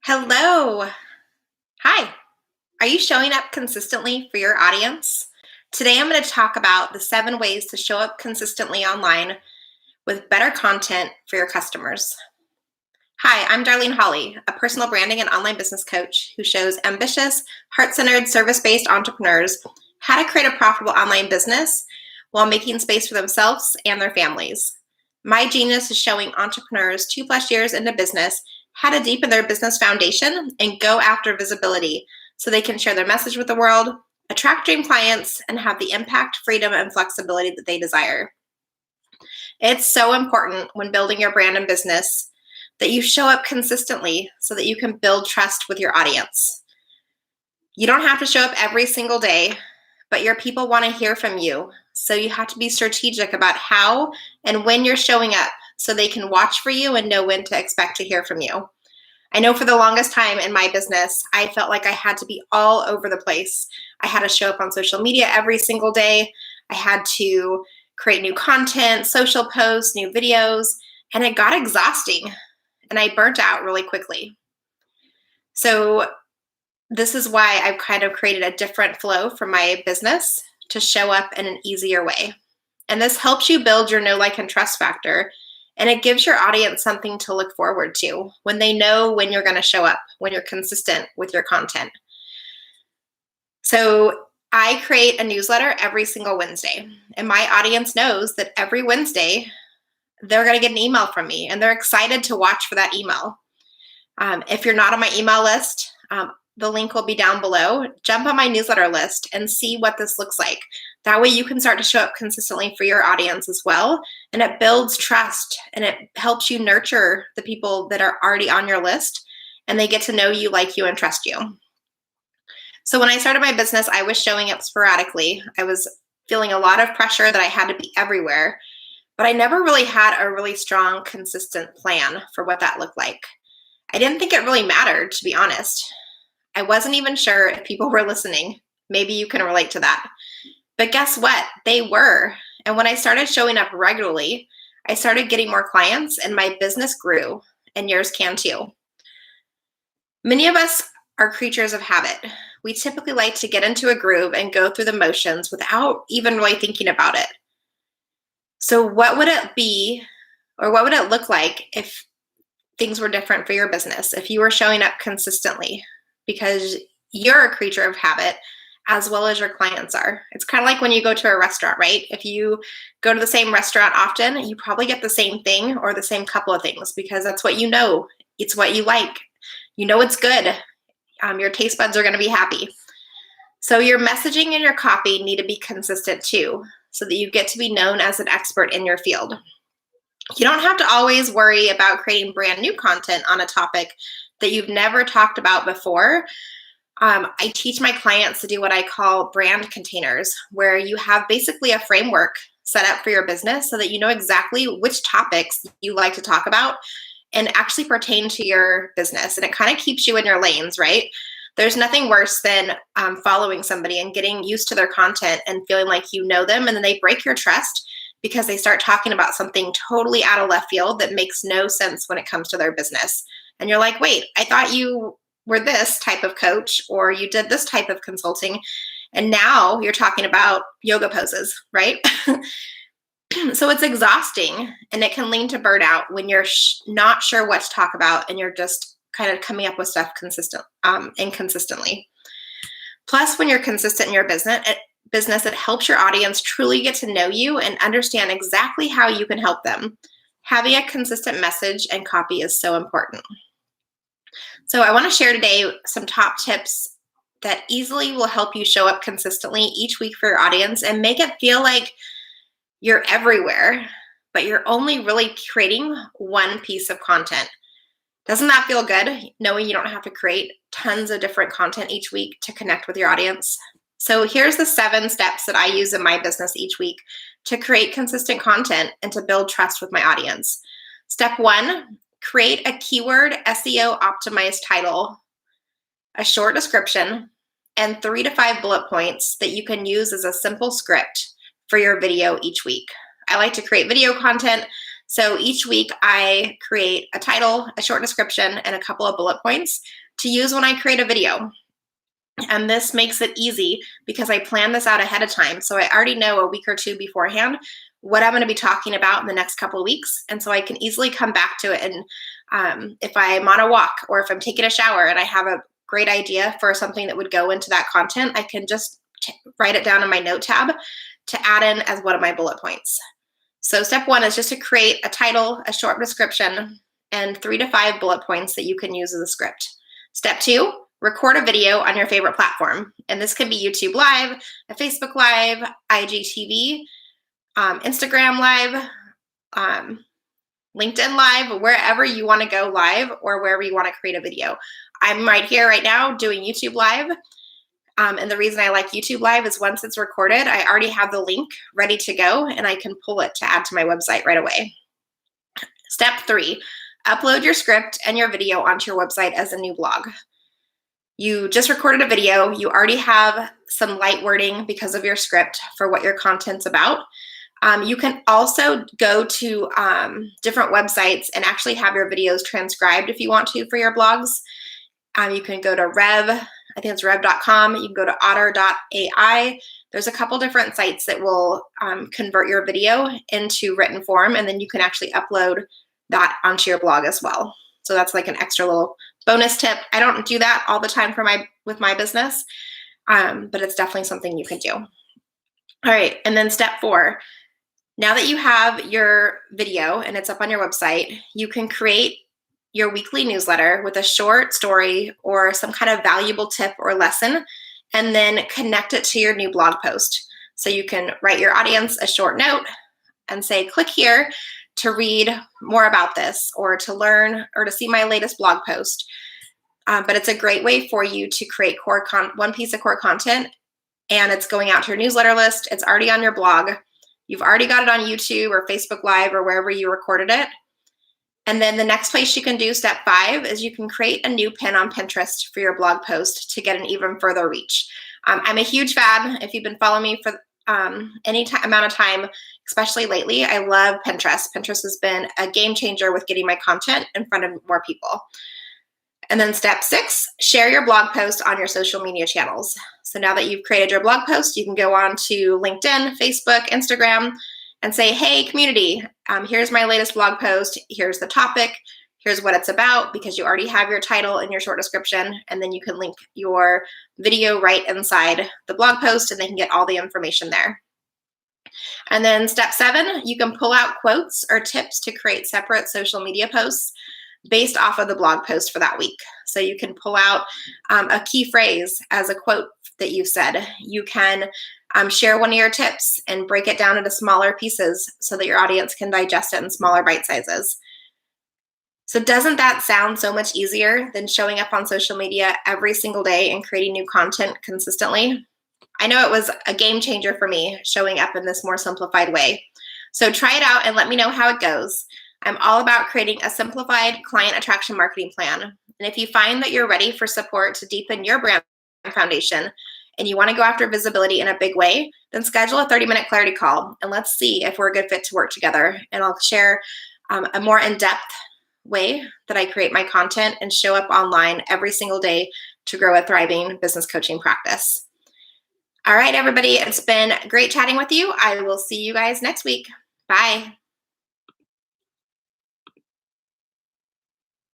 Hello. Hi. Are you showing up consistently for your audience? Today I'm going to talk about the 7 ways to show up consistently online with better content for your customers. Hi, I'm Darlene Hawley, a personal branding and online business coach who shows ambitious, heart-centered, service-based entrepreneurs how to create a profitable online business while making space for themselves and their families. My genius is showing entrepreneurs 2+ years into business how to deepen their business foundation and go after visibility so they can share their message with the world, attract dream clients, and have the impact, freedom, and flexibility that they desire. It's so important when building your brand and business that you show up consistently so that you can build trust with your audience. You don't have to show up every single day, but your people want to hear from you. So you have to be strategic about how and when you're showing up so they can watch for you and know when to expect to hear from you. I know for the longest time in my business, I felt like I had to be all over the place. I had to show up on social media every single day. I had to create new content, social posts, new videos, and it got exhausting and I burnt out really quickly. So this is why I've kind of created a different flow for my business to show up in an easier way. And this helps you build your know, like, and trust factor. And it gives your audience something to look forward to when they know when you're going to show up, when you're consistent with your content. So I create a newsletter every single Wednesday. And my audience knows that every Wednesday, they're going to get an email from me. And they're excited to watch for that email. If you're not on my email list, the link will be down below. Jump on my newsletter list and see what this looks like. That way you can start to show up consistently for your audience as well. And it builds trust and it helps you nurture the people that are already on your list and they get to know you, like you, and trust you. So when I started my business, I was showing up sporadically. I was feeling a lot of pressure that I had to be everywhere, but I never really had a really strong, consistent plan for what that looked like. I didn't think it really mattered, to be honest. I wasn't even sure if people were listening. Maybe you can relate to that. But guess what? They were. And when I started showing up regularly, I started getting more clients and my business grew, and yours can too. Many of us are creatures of habit. We typically like to get into a groove and go through the motions without even really thinking about it. So what would it be, or what would it look like if things were different for your business, if you were showing up consistently? Because you're a creature of habit as well as your clients are. It's kind of like when you go to a restaurant, right? If you go to the same restaurant often, you probably get the same thing or the same couple of things because that's what you know. It's what you like. You know it's good. Your taste buds are going to be happy. So your messaging and your copy need to be consistent too, so that you get to be known as an expert in your field. You don't have to always worry about creating brand new content on a topic that you've never talked about before. I teach my clients to do what I call brand containers, where you have basically a framework set up for your business so that you know exactly which topics you like to talk about and actually pertain to your business. And it kind of keeps you in your lanes, right? There's nothing worse than following somebody and getting used to their content and feeling like you know them, and then they break your trust because they start talking about something totally out of left field that makes no sense when it comes to their business. And you're like, wait, I thought you were this type of coach or you did this type of consulting. And now you're talking about yoga poses, right? So it's exhausting and it can lead to burnout when you're not sure what to talk about and you're just kind of coming up with stuff inconsistently. Plus, when you're consistent in your business, it helps your audience truly get to know you and understand exactly how you can help them. Having a consistent message and copy is so important. So I want to share today some top tips that easily will help you show up consistently each week for your audience and make it feel like you're everywhere, but you're only really creating one piece of content. Doesn't that feel good, knowing you don't have to create tons of different content each week to connect with your audience? So here's the 7 steps that I use in my business each week to create consistent content and to build trust with my audience. Step 1, create a keyword SEO optimized title, a short description, and 3 to 5 bullet points that you can use as a simple script for your video each week. I like to create video content So each week I create a title, a short description, and a couple of bullet points to use when I create a video. And this makes it easy because I plan this out ahead of time. So I already know a week or two beforehand what I'm going to be talking about in the next couple of weeks. And so I can easily come back to it. And if I'm on a walk or if I'm taking a shower and I have a great idea for something that would go into that content, I can just write it down in my note tab to add in as one of my bullet points. So step one is just to create a title, a short description, and 3 to 5 bullet points that you can use as a script. Step two, record a video on your favorite platform. And this can be YouTube Live, a Facebook Live, IGTV, Instagram Live, LinkedIn Live, wherever you want to go live or wherever you want to create a video. I'm right here right now doing YouTube Live. And the reason I like YouTube Live is once it's recorded, I already have the link ready to go and I can pull it to add to my website right away. Step three, upload your script and your video onto your website as a new blog. You just recorded a video. You already have some light wording because of your script for what your content's about. You can also go to different websites and actually have your videos transcribed if you want to for your blogs. You can go to Rev, I think it's rev.com. You can go to otter.ai. There's a couple different sites that will convert your video into written form, and then you can actually upload that onto your blog as well. So that's like an extra little bonus tip. I don't do that all the time with my business, but it's definitely something you can do. All right, and then step four. Now that you have your video and it's up on your website, you can create your weekly newsletter with a short story or some kind of valuable tip or lesson, and then connect it to your new blog post. So you can write your audience a short note and say, click here to read more about this or to learn or to see my latest blog post. But it's a great way for you to create one piece of core content, and it's going out to your newsletter list. It's already on your blog. You've already got it on YouTube or Facebook Live or wherever you recorded it. And then the next place you can do step 5 is you can create a new pin on Pinterest for your blog post to get an even further reach. I'm a huge fan. If you've been following me for any amount of time, especially lately, I love Pinterest. Pinterest has been a game changer with getting my content in front of more people. And then step 6, share your blog post on your social media channels. So now that you've created your blog post, you can go on to LinkedIn, Facebook, Instagram, and say, hey, community, here's my latest blog post. Here's the topic. Here's what it's about, because you already have your title and your short description. And then you can link your video right inside the blog post, and they can get all the information there. And then step 7, you can pull out quotes or tips to create separate social media posts based off of the blog post for that week. So you can pull out a key phrase as a quote that you said. You can share one of your tips and break it down into smaller pieces so that your audience can digest it in smaller bite sizes. So doesn't that sound so much easier than showing up on social media every single day and creating new content consistently? I know it was a game changer for me showing up in this more simplified way. So try it out and let me know how it goes. I'm all about creating a simplified client attraction marketing plan. And if you find that you're ready for support to deepen your brand foundation and you want to go after visibility in a big way, then schedule a 30-minute clarity call and let's see if we're a good fit to work together. And I'll share a more in-depth way that I create my content and show up online every single day to grow a thriving business coaching practice. All right, everybody, it's been great chatting with you. I will see you guys next week. Bye.